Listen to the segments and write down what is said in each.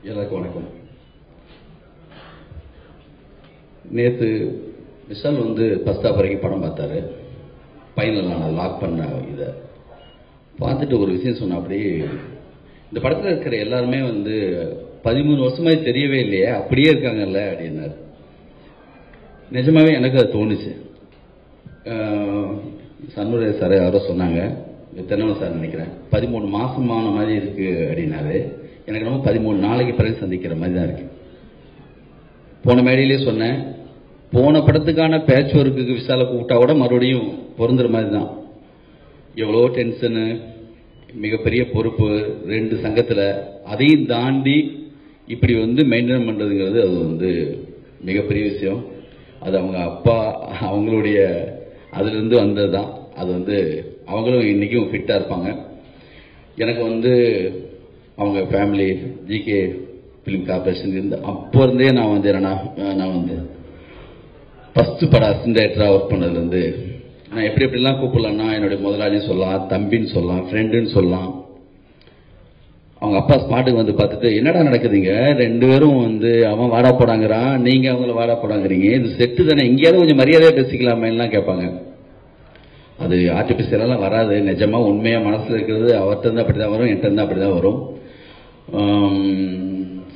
எல்லாருக்கும் வணக்கம். நேற்று விஷால் ஃபர்ஸ்ட் ஹாஃப் வரைக்கும் படம் பார்த்தாரு. ஃபைனல் நான் லாக் பண்ண இதை பார்த்துட்டு ஒரு விஷயம் சொன்ன, அப்படியே இந்த படத்தில் இருக்கிற எல்லாருமே 13 வருஷமாக தெரியவே இல்லையே, அப்படியே இருக்காங்கல்ல அப்படின்னாரு. நிஜமாவே எனக்கு அது தோணுச்சு. சண்முக சார் யாரோ சொன்னாங்க, தென்னவன் சார் நினைக்கிறேன், 13 மாசமான மாதிரி இருக்கு அப்படின்னாரு. எனக்கு ரொம்ப 13 நாளைக்கு பிறகு சந்திக்கிற மாதிரி தான் இருக்கு. போன மேடையிலே சொன்னேன், போன படத்துக்கான பேட்ச் ஒர்க்குக்கு விஷால கூப்பிட்டா கூட மறுபடியும் பொருந்துற மாதிரி தான். எவ்வளோ டென்ஷனு, மிகப்பெரிய பொறுப்பு 2 சங்கத்தில், அதையும் தாண்டி இப்படி மெயின்டைன் பண்ணுறதுங்கிறது அது மிகப்பெரிய விஷயம். அது அவங்க அப்பா அவங்களுடைய அதுலேருந்து வந்தது தான். அது அவங்களும் இன்றைக்கும் ஃபிட்டாக இருப்பாங்க. எனக்கு அவங்க ஃபேமிலி ஜிகே ஃபிலிம் கார்பரேஷன் இருந்து அப்போ இருந்தே நான் நான் ஃபஸ்ட்டு படம் அசிஸ்டன்ட் டைரக்டராக ஒர்க் பண்ணதுலேருந்து நான் எப்படிலாம் கூப்பிடலான்னா, என்னுடைய முதலாளின்னு சொல்லலாம், தம்பின்னு சொல்லலாம், ஃப்ரெண்டுன்னு சொல்லலாம். அவங்க அப்பா ஸ்பாட்டுக்கு பார்த்துட்டு, என்னடா நடக்குதுங்க 2 பேரும் அவன் வாடா போடாங்கிறான், நீங்கள் அவங்கள வாடா போடாங்கிறீங்க, இது செட்டு தானே, எங்கேயாவது கொஞ்சம் மரியாதையாக பேசிக்கலாமேலாம் கேட்பாங்க. அது ஆர்டிஃபிஷியலாலாம் வராது, நிஜமாக உண்மையாக மனசில் இருக்கிறது அவர்கிட்ட இருந்து அப்படி தான் வரும், என்கிட்ட இருந்து அப்படி தான் வரும்.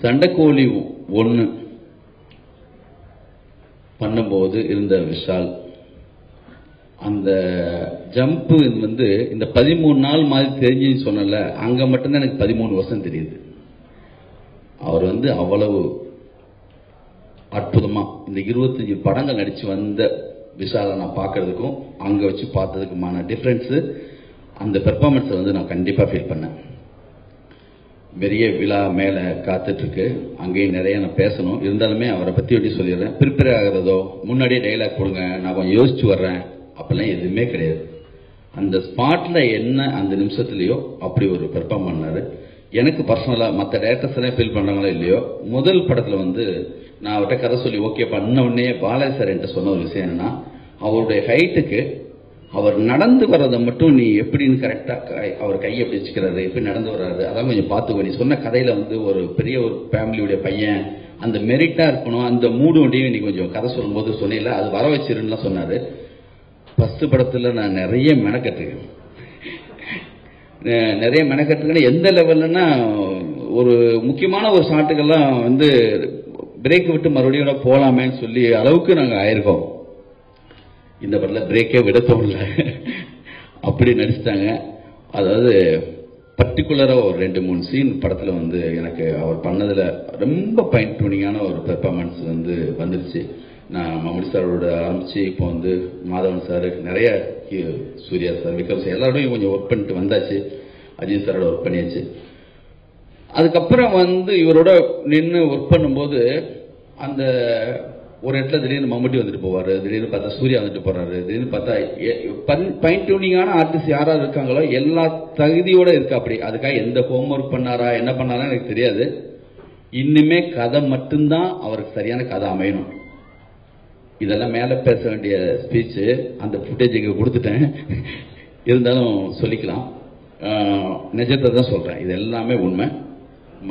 சண்டைக்கோழி 1 பண்ணும்போது இருந்த விஷால், அந்த ஜம்ப்பு இந்த 13 நாள் மாதிரி தெரிஞ்சுன்னு சொன்னல, அங்கே மட்டும்தான் எனக்கு 13 வருஷம் தெரியுது. அவர் அவ்வளவு அற்புதமா இந்த 25 படங்கள் நடிச்சு வந்த விஷாலை நான் பார்க்கறதுக்கும் அங்கே வச்சு பார்த்ததுக்குமான டிஃப்ரென்ஸு, அந்த பெர்ஃபார்மன்ஸை நான் கண்டிப்பாக ஃபீல் பண்ணேன். பெரிய விழா மேலே காத்துட்ருக்கு, அங்கேயும் நிறைய நான் பேசணும். இருந்தாலுமே அவரை பற்றி எப்படி சொல்லிடுறேன், ப்ரிப்பேர் ஆகிறதோ முன்னாடியே டைலாக் கொடுங்க நான் கொஞ்சம் யோசிச்சு வர்றேன் அப்பெல்லாம் எதுவுமே கிடையாது. அந்த ஸ்பாட்டில் என்ன அந்த நிமிஷத்துலையோ அப்படி ஒரு பெர்ஃபார்ம் பண்ணார். எனக்கு பர்சனலாக மற்ற டேரக்டர்ஸ் எல்லாம் ஃபீல் பண்ணுறாங்களோ இல்லையோ, முதல் படத்தில் நான் அவர்கிட்ட கதை சொல்லி ஓகே பண்ண உடனே பாலாஜி சார் என்கிட்ட சொன்ன ஒரு விஷயம் என்னன்னா, அவருடைய ஹைட்டுக்கு அவர் நடந்து வர்றதை மட்டும் நீ எப்படின்னு கரெக்டாக அவர் கையை எப்படி வச்சுக்கிறாரு, எப்படி நடந்து வர்றாரு, அதான் கொஞ்சம் பார்த்துக்கோ. நீ சொன்ன கதையில் ஒரு பெரிய ஒரு ஃபேமிலியுடைய பையன், அந்த மெரிட்டாக இருக்கணும், அந்த மூடு ஒன்றையும் நீ கொஞ்சம் கதை சொல்லும்போது சொன்னில, அது வர வச்சிருன்னுலாம் சொன்னார். ஃபஸ்ட்டு படத்தில் நான் நிறைய மெனக்கட்டுருக்கேன். எந்த லெவல்லன்னா, ஒரு முக்கியமான ஒரு ஷாட்டுக்கெல்லாம் பிரேக் விட்டு மறுபடியும் போகலாமேன்னு சொல்லி அளவுக்கு நாங்கள் ஆயிருக்கோம். இந்த படத்தில் பிரேக்கே விட தோணல, அப்படி நடிச்சிட்டாங்க. அதாவது பர்டிகுலராக ஒரு 2-3 சீன் படத்தில் எனக்கு அவர் பண்ணதில் ரொம்ப ஃபைன் டியூனிங்கான ஒரு பெர்ஃபார்மன்ஸ் வந்துருச்சு. நான் மம்முடி சாரோட ஆரம்பித்து இப்போ மாதவன் சார், நிறைய சூர்யா சார், விக்ரம் சார் எல்லாரோடையும் கொஞ்சம் ஒர்க் பண்ணிட்டு வந்தாச்சு. அஜித் சாரோட ஒர்க் பண்ணியாச்சு. அதுக்கப்புறம் இவரோட நின்று ஒர்க் பண்ணும்போது அந்த ஒரு இடத்துல திடீர்னு மம்முட்டி வந்துட்டு போவார், திடீர்னு பார்த்தா சூர்யா வந்துட்டு போகிறாரு, திடீர்னு பார்த்தா ஃபைன் டியூனிங்கான ஆர்டிஸ்ட் யாராவது இருக்காங்களோ எல்லா தகுதியோடு இருக்கா. அப்படி அதுக்காக எந்த ஹோம் ஒர்க் பண்ணாரா என்ன பண்ணாரா எனக்கு தெரியாது. இன்னுமே கதை மட்டும்தான் அவருக்கு சரியான கதை அமையணும். இதெல்லாம் மேலே பேச வேண்டிய ஸ்பீச்சு, அந்த ஃபுட்டேஜ் இங்கே கொடுத்துட்டேன், இருந்தாலும் சொல்லிக்கலாம். நிஜத்தை தான் சொல்கிறேன், இது எல்லாமே உண்மை,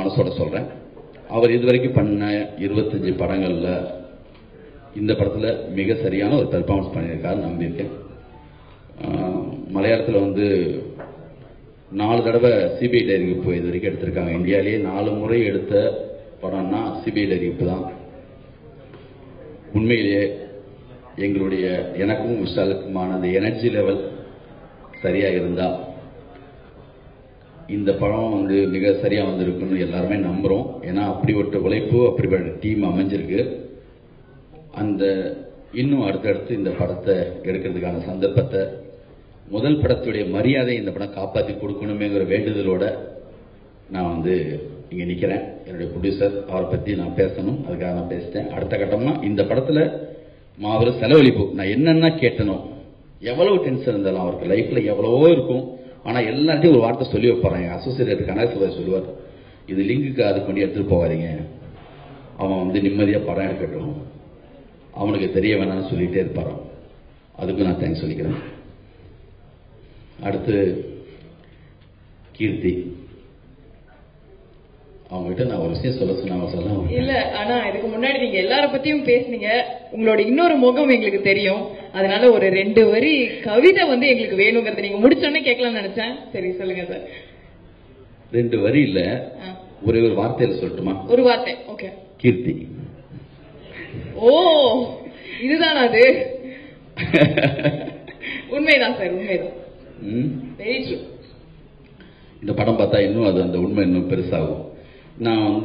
மனசோட சொல்கிறேன். அவர் இதுவரைக்கும் பண்ண 25 படங்களில் இந்த படத்தில் மிக சரியான ஒரு பெர்ஃபார்மன்ஸ் பண்ணியிருக்காரு நம்பியிருக்கேன். மலையாளத்தில் 4 தடவை சிபிஐ டைரக்ட் இது வரைக்கும் எடுத்திருக்காங்க. இந்தியாவிலேயே 4 முறை எடுத்த படம்னா சிபிஐ டைரக்ட் தான். உண்மையிலேயே எங்களுடைய எனக்கும் விஷாலுக்குமான அந்த எனர்ஜி லெவல் சரியாக இருந்தால் இந்த படம் மிக சரியாக வந்திருக்குன்னு எல்லாருமே நம்புகிறோம். ஏன்னா அப்படிப்பட்ட உழைப்பு, அப்படிப்பட்ட டீம் அமைஞ்சிருக்கு. அந்த இன்னும் அடுத்தடுத்து இந்த படத்தை எடுக்கிறதுக்கான சந்தர்ப்பத்தை, முதல் படத்துடைய மரியாதை இந்த படம் காப்பாற்றி கொடுக்கணுமேங்கிற வேண்டுதலோட நான் இங்கே நிற்கிறேன். என்னுடைய ப்ரொடியூசர் அவரை பற்றி நான் பேசணும், அதுக்காக நான் பேசிட்டேன். அடுத்த கட்டமாக இந்த படத்தில் மாபெரும் செலவழிப்பு. நான் என்னென்ன கேட்டனோ, எவ்வளவு டென்ஷன் இருந்தாலும் அவருக்கு லைஃப்பில் எவ்வளவோ இருக்கும், ஆனால் எல்லாத்தையும் ஒரு வார்த்தை சொல்லி வைப்பாங்க. என் அசோசியேட் கனகசுவாய் சொல்லுவார், இது லிங்குக்கு அது பண்ணி எடுத்துகிட்டு போகாதீங்க, அவன் நிம்மதியாக படம் எடுக்கட்டும், அவனுக்கு தெரிய வேணாம்னு சொல்லிகிட்டே இருப்பாரான். அதுக்கும் நான் தேங்க்ஸ் சொல்லிக்கிறேன். அடுத்து கீர்த்தி, அவங்ககிட்ட நான் ஒரு விஷயம் சொல்ல சொன்னாங்க. இல்ல, ஆனா இதுக்கு முன்னாடி நீங்க எல்லார பத்தியும் பேசுனீங்க. உங்களோட இன்னொரு முகம் எங்களுக்கு தெரியும். அதனால ஒரு 2 வரி கவிதை எங்களுக்கு வேணுங்கிறது நீங்க முடிச்சோன்னே கேட்கலாம்னு நினைச்சேன். சரி சொல்லுங்க சார். 2 வரி இல்ல, ஒரே ஒரு வார்த்தையில சொல்லட்டுமா? ஒரு வார்த்தை. ஓகே. கீர்த்தி. ஓ, இதுதான் அது. உண்மைதான் சார், உண்மைதான். Very true. இந்த படம் பார்த்தா இன்னும் அது அந்த உண்மை இன்னும் பெருசாகும். நான்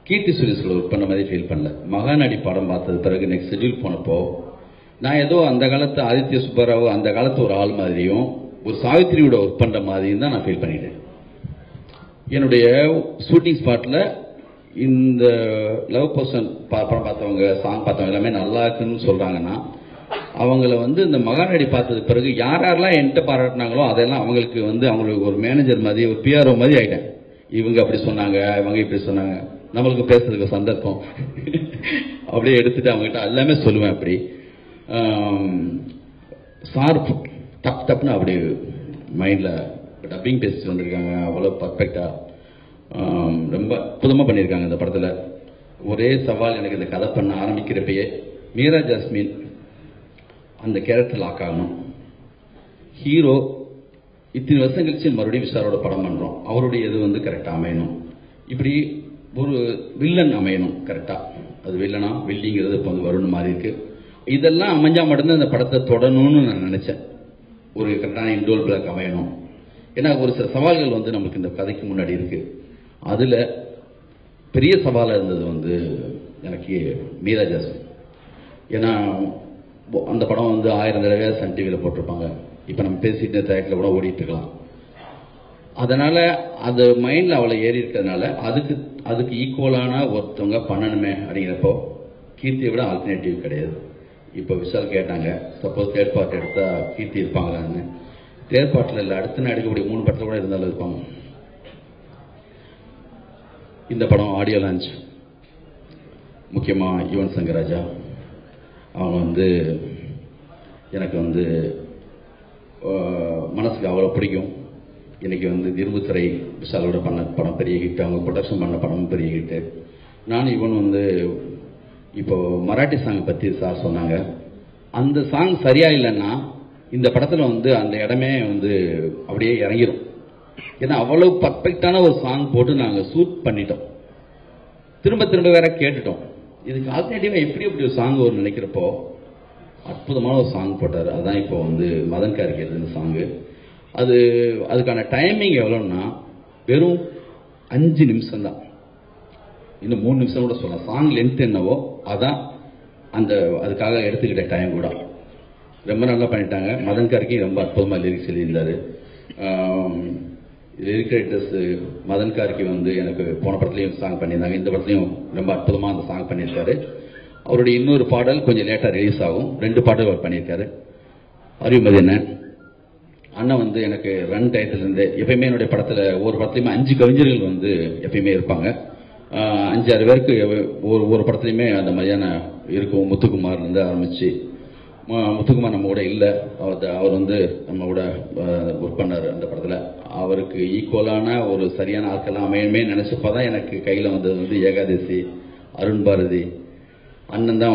கீர்த்தி சுரேஷ்ல ஒர்க் பண்ண மாதிரி ஃபீல் பண்ணல. மகாநடி படம் பார்த்தது பிறகு நெக்ஸ்ட் ஷெட்யூல் போனப்போ நான் ஏதோ அந்த காலத்து ஆதித்ய சுப்பராவ், அந்த காலத்து ஒரு ஆள் மாதிரியும் ஒரு சாவித்திரியோட ஒர்க் பண்ற மாதிரியும் தான் நான் ஃபீல் பண்ணிட்டேன். என்னுடைய ஷூட்டிங் ஸ்பாட்ல இந்த லவ் பர்சன் படம் பார்த்தவங்க, சாங் பார்த்தவங்க எல்லாமே நல்லா இருக்குன்னு சொல்றாங்கன்னா, அவங்கள இந்த மகாநடி பார்த்தது பிறகு யார் யாரெல்லாம் என்கிட்ட பாராட்டினாங்களோ அதெல்லாம் அவங்களுக்கு அவங்களுக்கு ஒரு மேனேஜர் மாதிரி, ஒரு பிஆர்ஓ மாதிரி ஆயிட்டேன். இவங்க அப்படி சொன்னாங்க, இவங்க இப்படி சொன்னாங்க, நம்மளுக்கு பேசுறதுக்கு சந்தர்ப்பம் அப்படியே எடுத்துட்டு அவங்ககிட்ட எல்லாமே சொல்லுவேன். அப்படி சார் டப் டப்னு அப்படி மைண்ட்ல டப்பிங் பேசிட்டு வந்திருக்காங்க. அவ்வளோ பர்ஃபெக்டா ரொம்ப அற்புதமா பண்ணியிருக்காங்க இந்த படத்துல. ஒரே சவால் எனக்கு இந்த கதை பண்ண ஆரம்பிக்கிறப்பயே, மீரா ஜாஸ்மின் அந்த கேரக்டர் லாக் ஆகணும். ஹீரோ இத்தனை வருஷம் கழிச்சு மறுபடியும் விஷாலோட படம் பண்றோம், அவருடைய இது கரெக்டா அமையணும். இப்படி ஒரு வில்லன் அமையணும் கரெக்டா. அது வில்லனா வில்லிங்கிறது இப்போ வருண் மாதிரி இருக்கு. இதெல்லாம் அமைஞ்சா மட்டும்தான் இந்த படத்தை தொடணும்னு நான் நினைச்சேன். ஒரு கரெக்டான இன்டோல் பிளாக் அமையணும். ஏன்னா ஒரு சில சவால்கள் நமக்கு இந்த கதைக்கு முன்னாடி இருக்கு. அதுல பெரிய சவாலா இருந்தது எனக்கு மீரா ஜாஸ்மின். ஏன்னா அந்த படம் 1000 தடவை சன் டிவியில போட்டிருப்பாங்க. இப்ப நம்ம பேசிட்டு தியேட்டர்ல கூட ஓடிட்டு இருக்கலாம். அதனால அது மைண்ட்ல அவளை ஏறி இருக்கிறதுனால அதுக்கு ஈக்குவலான ஒருத்தவங்க பண்ணணுமே அப்படிங்கிறப்போ கீர்த்தியை விட ஆல்டர்னேட்டிவ் கிடையாது. இப்ப விஷால் கேட்டாங்க, சப்போஸ் தேர்ட் பார்ட் எடுத்தா கீர்த்தி இருப்பாங்களான்னு. தேர்ட் பார்ட்ல இல்லை, அடுத்த நான் எடுக்கக்கூடிய 3 படத்துல கூட இருந்தாலும் இருப்பாங்க. இந்த படம் ஆடியோ லான்ச் முக்கியமா யுவன் சங்கர் ராஜா அவங்க எனக்கு மனசுக்கு அவ்வளோ பிடிக்கும். இன்னைக்கு இரும்புத்திரை விஷாலோட பண்ண படம் பெரிய ஹிட், அவங்க ப்ரொடக்ஷன் பண்ண படம் பெரிய ஹிட்டு. நானும் இவன் இப்போ மராட்டி சாங் பற்றி சார் சொன்னாங்க. அந்த சாங் சரியா இல்லைன்னா இந்த படத்தில் அந்த இடமே அப்படியே இறங்கிடும். ஏன்னா அவ்வளவு பர்ஃபெக்டான ஒரு சாங் போட்டு நாங்கள் ஷூட் பண்ணிட்டோம். திரும்ப திரும்ப வேற கேட்டுட்டோம். இதுக்கு ஆல்டர்னேட்டிவா எப்படி ஒரு சாங் ஒரு நினைக்கிறப்போ அற்புதமான ஒரு சாங் போட்டார். அதுதான் இப்போ மதன் கார்கே இந்த சாங்கு. அதுக்கான டைமிங் எவ்வளோன்னா வெறும் 5 நிமிஷம் தான். இன்னும் 3 நிமிஷம் கூட சொல்லலாம். சாங் லென்த் என்னவோ அதான் அதுக்காக எடுத்துக்கிட்ட டைம் கூட. ரொம்ப நல்லா பண்ணிட்டாங்க. மதன் கார்கே ரொம்ப அற்புதமா லிரிக்ஸ் எழுதியிருந்தாரு. லிரிக் ரைட்டர்ஸ் மதன் கார்கே எனக்கு போன படத்துலையும் சாங் பண்ணியிருந்தாங்க, இந்த படத்துலையும் ரொம்ப அற்புதமா அந்த சாங் பண்ணியிருக்காரு. அவருடைய இன்னொரு பாடல் கொஞ்சம் லேட்டா ரிலீஸ் ஆகும். 2 பாடல் அவர் பண்ணியிருக்காரு. அறிவுமதி அண்ணன் எனக்கு ரன் டயத்துல இருந்து எப்பயுமே என்னுடைய படத்துல ஒவ்வொரு படத்துலையுமே 5 கவிஞர்கள் எப்பயுமே இருப்பாங்க. 5-6 பேருக்கு ஒரு படத்துலையுமே அந்த மாதிரியான இருக்கும். முத்துக்குமார் ஆரம்பிச்சு, முத்துக்குமார் நம்ம கூட இல்லை, அவர் நம்ம கூட ஒர்க் பண்ணார் அந்த படத்துல. அவருக்கு ஈக்குவலான ஒரு சரியான ஆட்கள்லாம் அமையமே நினைச்சப்பதான் எனக்கு கையில வந்தது ஏகாதசி, அருண் பாரதி அண்ணன் தான்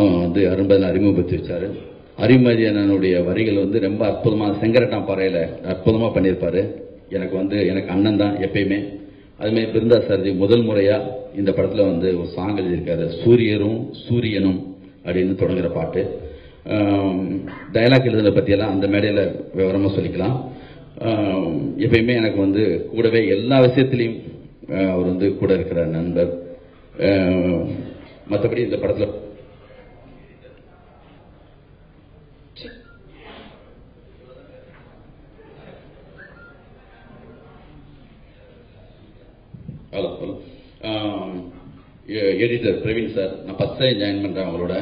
அருண் பாரதி அறிமுகப்படுத்தி வச்சாரு. அறிவுமதி அண்ணனுடைய வரிகள் ரொம்ப அற்புதமா செங்கரட்டான் பாறையில அற்புதமா பண்ணியிருப்பாரு. எனக்கு அண்ணன் தான் எப்பயுமே. அதுமாதிரி பிருந்தா சாரதி முதல் முறையா இந்த படத்துல ஒரு சாங் எழுதியிருக்காரு, சூரியரும் சூரியனும் அப்படின்னு தொடங்குற பாட்டு. டயலாக் எழுதுறத பற்றியெல்லாம் அந்த மேடையில் விவரமாக சொல்லிக்கலாம். எப்பயுமே எனக்கு கூடவே எல்லா விஷயத்திலையும் அவர் கூட இருக்கிற நண்பர். மற்றபடி இந்த படத்தில் எடிட்டர் பிரவீன் சார், நான் 10 ஜாயின் பண்றேன் அவங்களோட.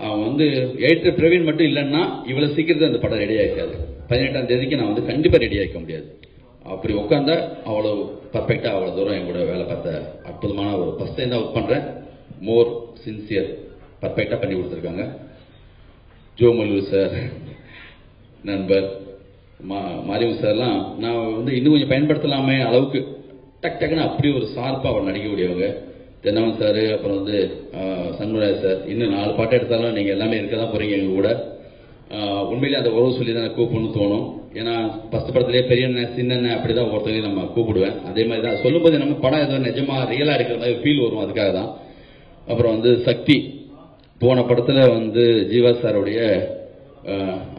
அவன் எடிட்டர் பிரவீன் மட்டும் இல்லைன்னா இவ்வளவு சீக்கிரத்தில் அந்த படம் ரெடி ஆகிக்காது. 18ஆம் தேதிக்கு நான் கண்டிப்பா ரெடி ஆகிக்க முடியாது. அப்படி உட்காந்தா அவ்வளவு பர்ஃபெக்டா அவ்வளவு தூரம் என் கூட வேலை பார்த்த அற்புதமான ஒரு ஃபர்ஸ்ட் டைம் தான் ஒர்க் பண்றேன். மோர் சின்சியர் பர்ஃபெக்டா பண்ணி கொடுத்துருக்காங்க. ஜோ மல்லூர் சார் நண்பர், மாரியம் சார்லாம் நான் இன்னும் கொஞ்சம் பயன்படுத்தலாமே அளவுக்கு டக்குன்னு அப்படி ஒரு ஷார்ப்பாக அவர் நடிக்கக்கூடியவங்க. தென்னவன் சார், அப்புறம் வந்து சண்முகராஜ் சார், இன்னும் 4 பாட்டு எடுத்தாலும் நீங்கள் எல்லாமே இருக்க தான் போகிறீங்க எங்கள் கூட. உண்மையிலே அந்த உறவு சொல்லி தான் கூப்பிடணும்னு தோணும். ஏன்னா ஃபர்ஸ்ட் படத்துலேயே பெரிய சின்ன அப்படி தான் ஒருத்தவங்க நம்ம கூப்பிடுவேன். அதே மாதிரி தான் சொல்லும்போது நம்ம படம் ஏதோ நிஜமாக ரியலாக இருக்கிற மாதிரி ஃபீல் வரும், அதுக்காக தான். அப்புறம் வந்து சக்தி போன படத்தில் வந்து ஜீவா சாருடைய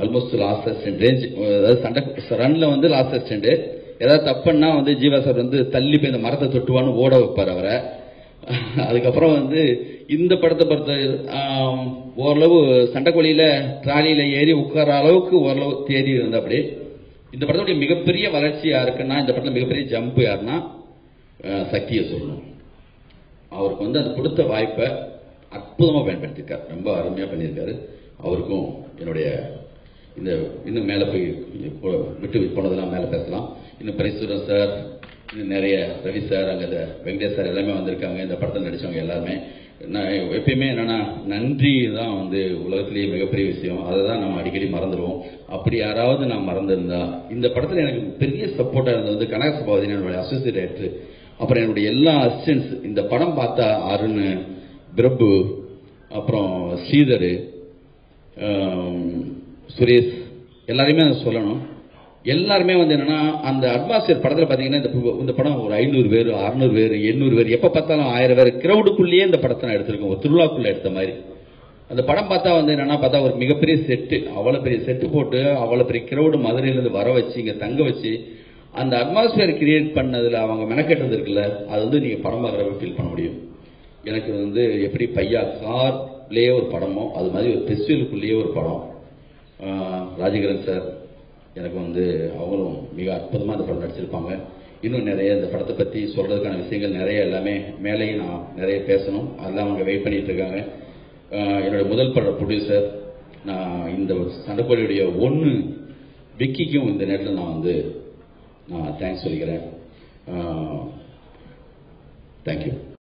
ஆல்மோஸ்ட் லாஸ்ட் அசிஸ்டன்ட் ரேஞ்ச், அதாவது சண்டை ரன்ல வந்து லாஸ்ட் அசிஸ்டன்ட். ஏதாவது தப்புன்னா வந்து ஜீவா சார் வந்து தள்ளி போய் இந்த மரத்தை தொட்டுவான்னு ஓட வைப்பார் அவரை. அதுக்கப்புறம் வந்து இந்த படத்தை பொறுத்த ஓரளவு சண்டைக்கோழியில ட்ராலியில ஏறி உட்கார அளவுக்கு ஓரளவு தேடி இருந்த அப்படி. இந்த படத்துடைய மிகப்பெரிய வளர்ச்சி யாருக்குன்னா, இந்த படத்தில் மிகப்பெரிய ஜம்ப் யாருன்னா சக்தியை சொல்லணும். அவருக்கு வந்து அந்த கொடுத்த வாய்ப்பை அற்புதமாக பயன்படுத்தியிருக்காரு, ரொம்ப அருமையாக பண்ணியிருக்காரு. அவருக்கும் என்னுடைய இந்த இன்னும் மேலே போய் விட்டு போனதெல்லாம் மேலே பேசலாம். இன்னும் பரிசுரன் சார், இன்னும் நிறைய ரவி சார், அங்கே வெங்கடேஷ் சார் எல்லாமே வந்திருக்காங்க. இந்த படத்தில் நடித்தவங்க எல்லாருமே. நான் எப்பயுமே என்னன்னா, நன்றி தான் வந்து உலகத்திலேயே மிகப்பெரிய விஷயம். அதை தான் நம்ம அடிக்கடி மறந்துடுவோம். அப்படி யாராவது நான் மறந்துருந்தா, இந்த படத்தில் எனக்கு பெரிய சப்போர்ட்டாக இருந்தது வந்து கனக சபாவதி, என்னுடைய அசோசியேட் டைரக்டர். அப்புறம் என்னுடைய எல்லா அசிஸ்டன்ஸ். இந்த படம் பார்த்தா அருண், பிரபு, அப்புறம் ஸ்ரீதர், சுரேஷ், எல்லாரையுமே சொல்லணும். எல்லாருமே வந்து என்னன்னா, அந்த அட்மாஸ்பியர் படத்தில் பார்த்தீங்கன்னா, இந்த படம் ஒரு 500 பேர், 600 பேர், 800 பேர், எப்போ பார்த்தாலும் 1000 பேர் கிரௌடுக்குள்ளேயே இந்த படத்தை நான் எடுத்திருக்கேன், ஒரு திருவிழாக்குள்ளே எடுத்த மாதிரி. அந்த படம் பார்த்தா வந்து என்னன்னா, பார்த்தா ஒரு மிகப்பெரிய செட்டு, அவ்வளோ பெரிய செட்டு போட்டு அவ்வளோ பெரிய கிரௌடு மதுரையிலேருந்து வர வச்சு இங்கே தங்க வச்சு அந்த அட்மாஸ்பியர் கிரியேட் பண்ணதில் அவங்க மெனக்கெட்டது இருக்குல்ல, அது வந்து நீங்கள் படம் பார்க்குறப்ப ஃபீல் பண்ண முடியும். எனக்கு வந்து எப்படி பையா கார்லேயே ஒரு படமோ, அது மாதிரி ஒரு ஃபெஸ்டிவலுக்குள்ளேயே ஒரு படம். ராஜகிரண் சார் எனக்கு வந்து அவங்களும் மிக அற்புதமாக இந்த படம் நடிச்சிருப்பாங்க. இன்னும் நிறைய இந்த படத்தை பற்றி சொல்கிறதுக்கான விஷயங்கள் நிறைய எல்லாமே மேலேயும் நான் நிறைய பேசணும். அதெல்லாம் அவங்க வெயிட் பண்ணிட்டு இருக்காங்க. என்னுடைய முதல் பட ப்ரொடியூசர், நான் இந்த சண்டைக்கோழியுடைய விக்கிக்கும் இந்த நேரத்தில் நான் வந்து தேங்க்ஸ் சொல்லிக்கிறேன். தேங்க்யூ.